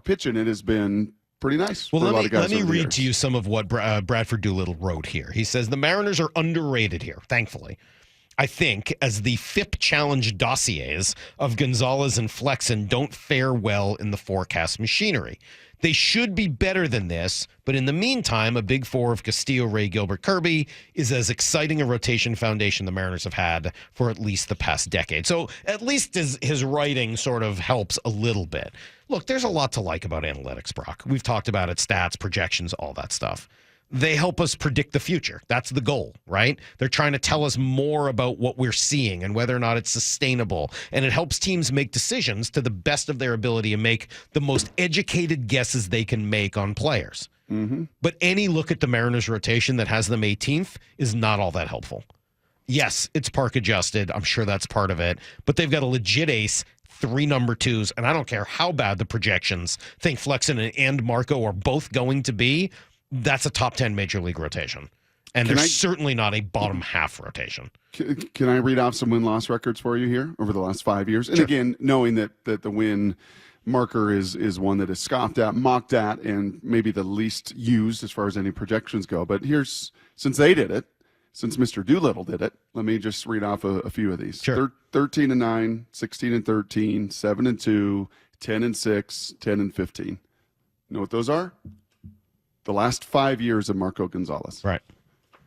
pitching, it has been pretty nice for a lot of guys. Let me read to you some of what Bradford Doolittle wrote here. He says, the Mariners are underrated here, thankfully. I think, as the FIP challenge dossiers of Gonzalez and Flexen don't fare well in the forecast machinery. They should be better than this, but in the meantime, a big four of Castillo, Ray, Gilbert, Kirby is as exciting a rotation foundation the Mariners have had for at least the past decade. So at least his writing sort of helps a little bit. Look, there's a lot to like about analytics, Brock. We've talked about it, stats, projections, all that stuff. They help us predict the future. That's the goal, right? They're trying to tell us more about what we're seeing and whether or not it's sustainable. And it helps teams make decisions to the best of their ability and make the most educated guesses they can make on players. Mm-hmm. But any look at the Mariners rotation that has them 18th is not all that helpful. Yes, it's park adjusted. I'm sure that's part of it. But they've got a legit ace, 3 number 2s, and I don't care how bad the projections think Flexen and Marco are both going to be. That's a top 10 major league rotation. And there's certainly not a bottom half rotation. Can I read off some win-loss records for you here over the last 5 years? And again, knowing that the win marker is one that is scoffed at, mocked at, and maybe the least used as far as any projections go. But here's, since they did it, since Mr. Doolittle did it, let me just read off a few of these. Sure. 13-9, 16-13, 7-2, 10-6, 10-15. You know what those are? The last 5 years of Marco Gonzalez. Right.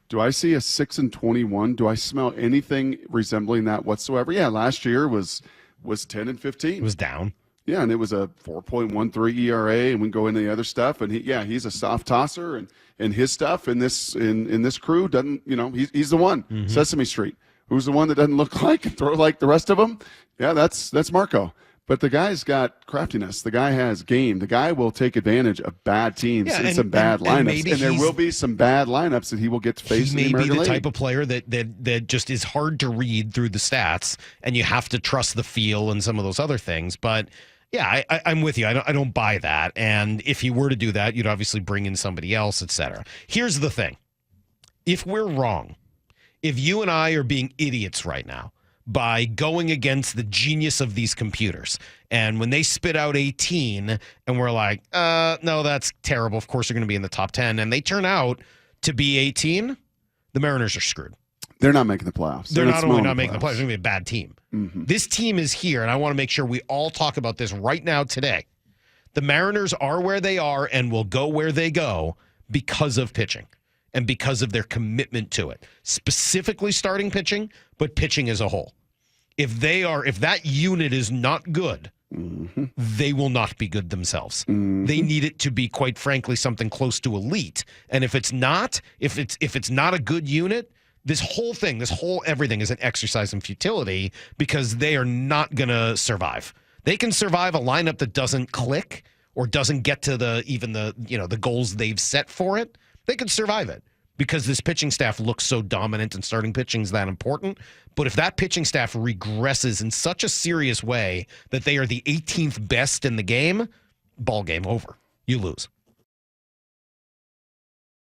Do I see a 6-21? Do I smell anything resembling that whatsoever? Yeah, last year was 10-15. It was down. Yeah, and it was a 4.13 ERA, and we go into the other stuff. And he's a soft tosser, and his stuff in this crew doesn't. He's the one. Mm-hmm. Sesame Street. Who's the one that doesn't look like and throw like the rest of them? Yeah, that's Marco. But the guy's got craftiness. The guy has game. The guy will take advantage of bad teams and some bad lineups. And there will be some bad lineups that he will get to face in the American League. He may be the type of player that just is hard to read through the stats, and you have to trust the feel and some of those other things. But, yeah, I'm with you. I don't buy that. And if he were to do that, you'd obviously bring in somebody else, et cetera. Here's the thing. If we're wrong, if you and I are being idiots right now, by going against the genius of these computers. And when they spit out 18 and we're like, no, that's terrible. Of course, they're going to be in the top 10. And they turn out to be 18, the Mariners are screwed. They're not making the playoffs. They're not only not making the playoffs, they're going to be a bad team. Mm-hmm. This team is here, and I want to make sure we all talk about this right now today. The Mariners are where they are and will go where they go because of pitching. And because of their commitment to it, specifically starting pitching, but pitching as a whole. If that unit is not good, mm-hmm. they will not be good themselves. Mm-hmm. They need it to be, quite frankly, something close to elite. And if it's not a good unit, this whole everything is an exercise in futility because they are not going to survive. They can survive a lineup that doesn't click or doesn't get to the goals they've set for it. They could survive it because this pitching staff looks so dominant and starting pitching is that important. But if that pitching staff regresses in such a serious way that they are the 18th best in the game, ball game over. You lose.